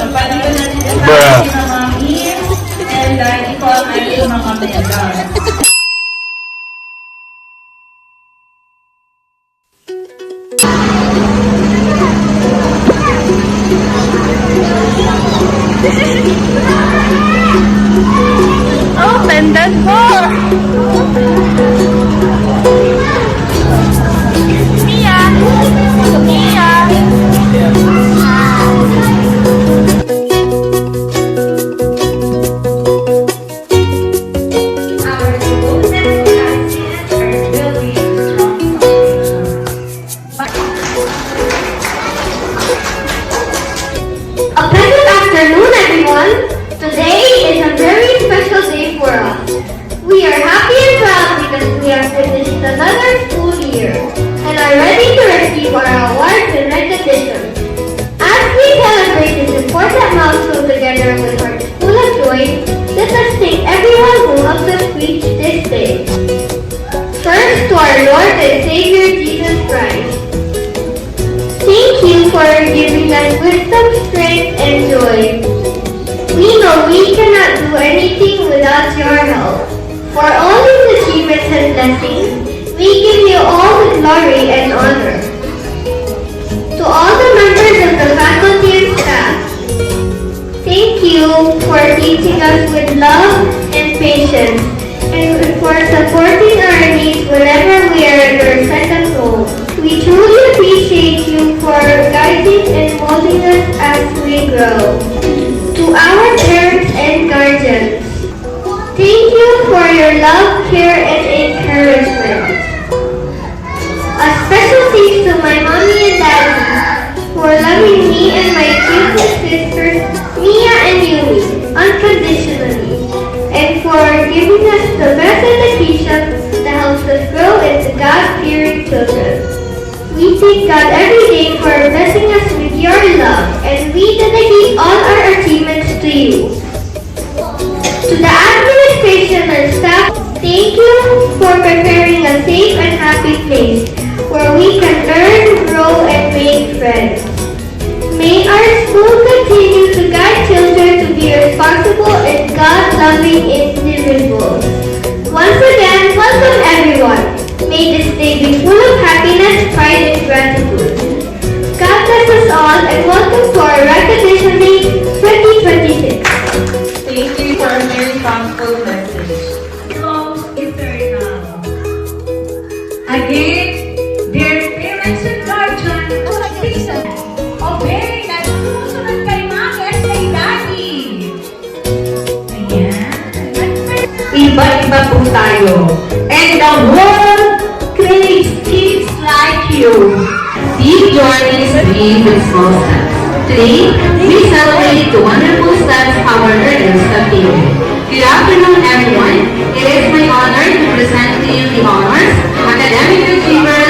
Pagpalitan natin ang ating mga meal and ito ang ating mga medals. Oh, pendant po! Mia! Mia! Our devoted classes are building a strong foundation. A pleasant afternoon, everyone. Today is a very special day for us. We are happy and proud because we have finished another school year and are ready to receive our awards and recognition. As we celebrate this important milestone together with our School of Joy, let us thank everyone who helped us reach this day. First, to our Lord and Savior Jesus Christ. Thank you for giving us wisdom, strength, and joy. We know we cannot do anything without your help. For all these achievements and blessings, we give you all the glory and honor. To all the members of the faculty and staff, thank you for teaching us with love and patience, and for supporting our needs whenever we are under set at home. We truly appreciate you for guiding and molding us as we grow. To our parents and guardians, thank you for your love, care, and encouragement. A special thanks to my mommy and daddy for loving me and my cute sisters, Mia and Yumi, unconditionally, and for giving us the best education that helps us grow into God-fearing children. We thank God every day for blessing us with your love, and we dedicate all our achievements to you. To the administration and staff, thank you for preparing a safe and happy place where we can learn, grow, and make friends. May our school continue to guide children to be responsible and God-loving individuals. Once again, welcome everyone. May this day be full of happiness, pride, and gratitude. God bless us all and welcome to our Recognition Day 2026. Thank you for a very thoughtful message. So eternal. Again, dear parents and guardians, please obey na sumusunod kay mami at kay daddy. Ayan. Iba-iba po tayo. And the world craves kids like you. Big journeys begin with small steps. Today, we celebrate the wonderful steps our learners have taken. Good afternoon, everyone. It is my honor to present to you the honors, academic achievers,